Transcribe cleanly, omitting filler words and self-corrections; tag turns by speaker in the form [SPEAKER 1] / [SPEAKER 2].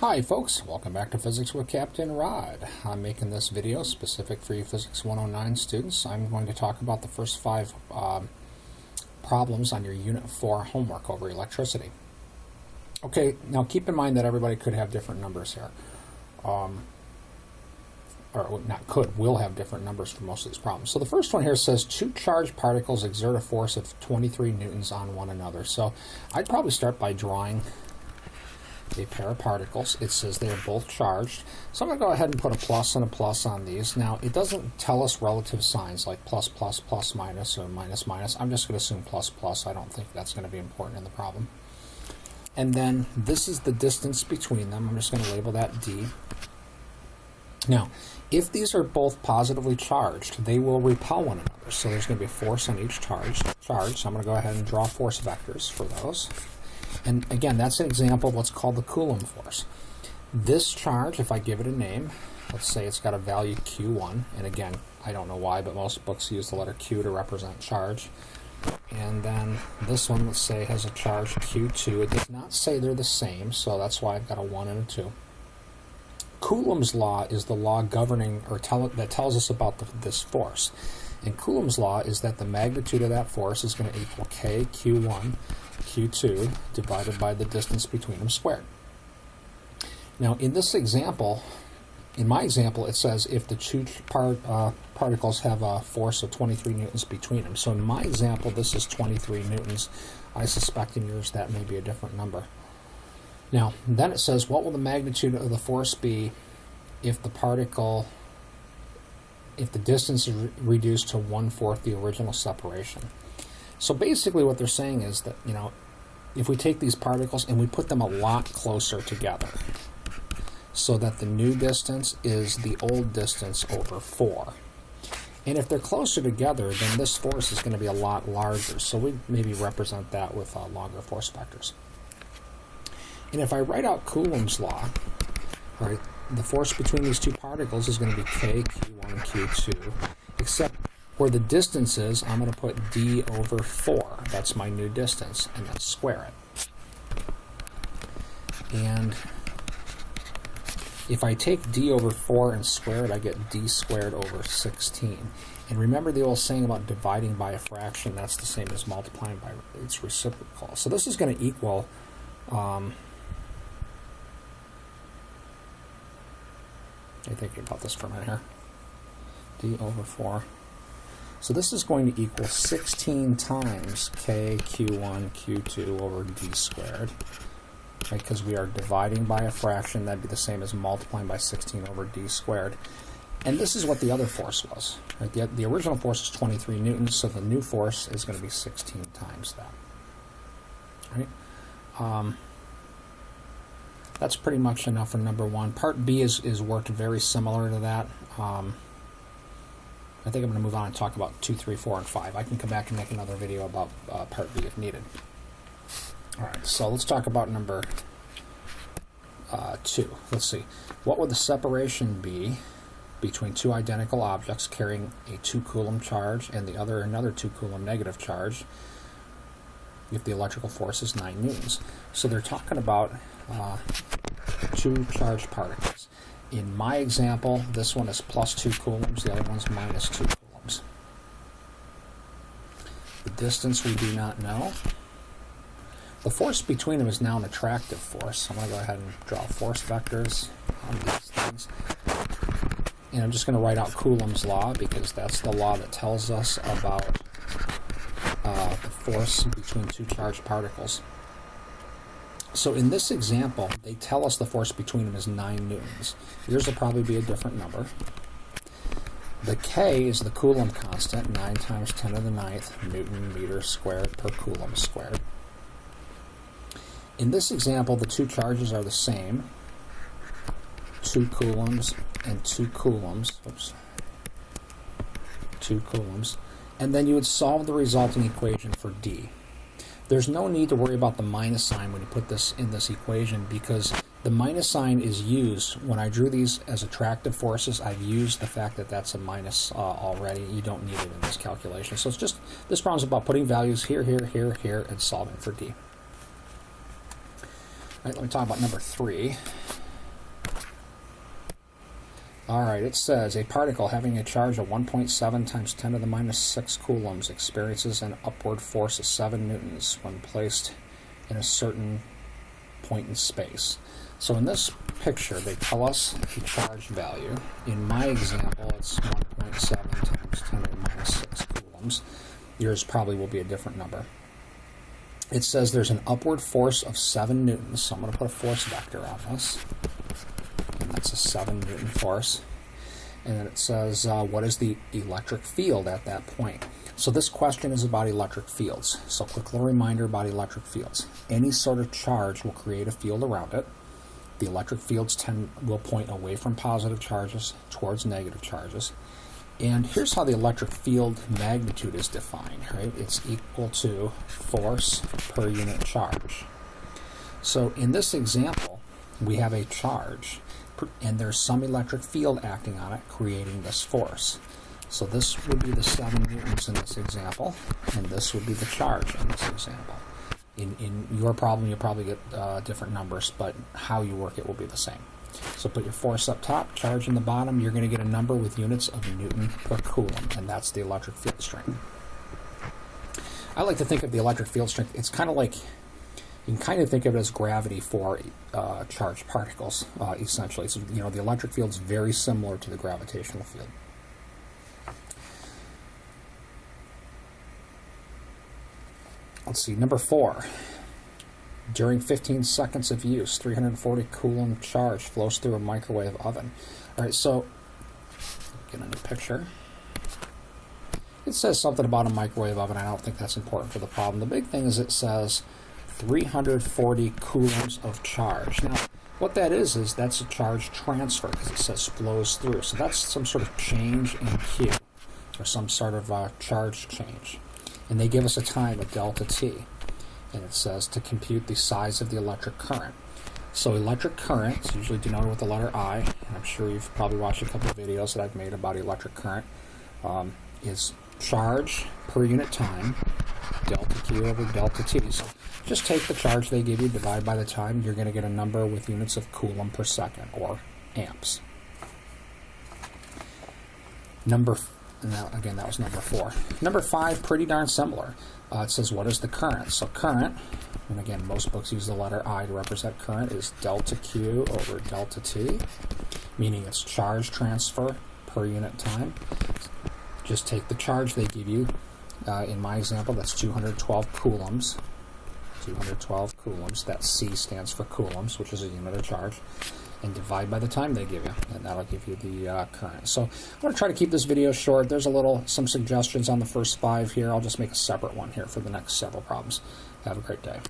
[SPEAKER 1] Hi folks, welcome back to Physics with Captain Rod. I'm making this video specific for you Physics 109 students. I'm going to talk about the first 5 problems on your Unit 4 homework over electricity. Okay, now keep in mind that everybody could have different numbers here. Or not could, will have different numbers for most of these problems. So the first one here says 2 charged particles exert a force of 23 newtons on one another. So I'd probably start by drawing a pair of particles. It says they are both charged. So I'm going to go ahead and put a plus and a plus on these. Now, it doesn't tell us relative signs like plus, plus, plus, minus, or minus, minus. I'm just going to assume plus, plus. I don't think that's going to be important in the problem. And then this is the distance between them. I'm just going to label that D. Now, if these are both positively charged, they will repel one another. So there's going to be a force on each charge. So I'm going to go ahead and draw force vectors for those. And again, that's an example of what's called the Coulomb Force. This charge, if I give it a name, let's say it's got a value Q1, and again, I don't know why, but most books use the letter Q to represent charge. And then this one, let's say, has a charge Q2. It does not say they're the same, so that's why I've got a 1 and a 2. Coulombs Law is the law governing, or that tells us about this force. And Coulombs Law is that the magnitude of that force is going to equal K Q1 Q2 divided by the distance between them squared. Now in this example, in my example, it says if the 2 particles have a force of 23 newtons between them. So in my example, this is 23 newtons. I suspect in yours that may be a different number. Now, then it says, what will the magnitude of the force be if the distance is reduced to 1/4 the original separation? So basically what they're saying is that, if we take these particles and we put them a lot closer together, so that the new distance is the old distance over 4. And if they're closer together, then this force is going to be a lot larger. So we maybe represent that with longer force vectors. And if I write out Coulomb's law, right, the force between these 2 particles is going to be K, Q1, Q2, except where the distance is, I'm going to put D over 4. That's my new distance, and then square it. And if I take D over 4 and square it, I get D squared over 16. And remember the old saying about dividing by a fraction, that's the same as multiplying by its reciprocal. So this is going to equal I'm thinking about this for a minute here. D over 4. So this is going to equal 16 times K Q1 Q2 over D squared. Right, because we are dividing by a fraction, that'd be the same as multiplying by 16 over D squared. And this is what the other force was. Right? The original force is 23 newtons, so the new force is going to be 16 times that. Right? That's pretty much enough for number 1. Part B is worked very similar to that. I think I'm going to move on and talk about 2, 3, 4, and 5. I can come back and make another video about Part B if needed. Alright, so let's talk about number 2. Let's see. What would the separation be between 2 identical objects carrying a 2 Coulomb charge and the other another 2 Coulomb negative charge if the electrical force is 9 newtons? So they're talking about 2 charged particles. In my example, this one is plus 2 coulombs, the other one's minus 2 coulombs. The distance we do not know. The force between them is now an attractive force. I'm going to go ahead and draw force vectors on these things. And I'm just going to write out Coulomb's law because that's the law that tells us about the force between 2 charged particles. So in this example, they tell us the force between them is 9 newtons. Yours will probably be a different number. The K is the Coulomb constant, 9 times 10 to the 9th Newton meter squared per Coulomb squared. In this example, the 2 charges are the same, 2 coulombs and 2 coulombs. Oops. 2 coulombs. And then you would solve the resulting equation for D. There's no need to worry about the minus sign when you put this in this equation because the minus sign is used. When I drew these as attractive forces, I've used the fact that that's a minus already. You don't need it in this calculation. So it's just, this problem's about putting values here, here, here, here, and solving for D. All right, let me talk about number 3. All right, it says a particle having a charge of 1.7 times 10 to the minus 6 coulombs experiences an upward force of 7 newtons when placed in a certain point in space. So in this picture, they tell us the charge value. In my example, it's 1.7 times 10 to the minus 6 coulombs. Yours probably will be a different number. It says there's an upward force of 7 newtons, so I'm going to put a force vector on this. And that's a 7 Newton force. And then it says, what is the electric field at that point? So this question is about electric fields. So quick little reminder about electric fields. Any sort of charge will create a field around it. The electric fields will point away from positive charges towards negative charges. And here's how the electric field magnitude is defined, right? It's equal to force per unit charge. So in this example, we have a charge, and there's some electric field acting on it, creating this force. So this would be the 7 newtons in this example, and this would be the charge in this example. In your problem, you'll probably get different numbers, but how you work it will be the same. So put your force up top, charge in the bottom, you're going to get a number with units of Newton per Coulomb, and that's the electric field strength. I like to think of the electric field strength, it's kind of like, you can kind of think of it as gravity for charged particles, essentially. So, you know, the electric field is very similar to the gravitational field. Let's see, number 4. During 15 seconds of use, 340 Coulomb charge flows through a microwave oven. All right, so get a new picture. It says something about a microwave oven. I don't think that's important for the problem. The big thing is it says 340 coulombs of charge. Now, what that is that's a charge transfer, because it says flows through. So that's some sort of change in Q, or some sort of charge change. And they give us a time of delta T. And it says to compute the size of the electric current. So electric current is usually denoted with the letter I, and I'm sure you've probably watched a couple of videos that I've made about electric current, is charge per unit time, delta Q over delta T. So just take the charge they give you, divide by the time, you're going to get a number with units of Coulomb per second, or amps. Now, again, that was number 4. Number 5, pretty darn similar. It says, what is the current? So current, and again, most books use the letter I to represent current, is delta Q over delta T, meaning it's charge transfer per unit time. Just take the charge they give you. In my example, that's 212 coulombs. 212 coulombs. That C stands for coulombs, which is a unit of charge. And divide by the time they give you, and that'll give you the current. So I'm going to try to keep this video short. There's some suggestions on the first 5 here. I'll just make a separate one here for the next several problems. Have a great day.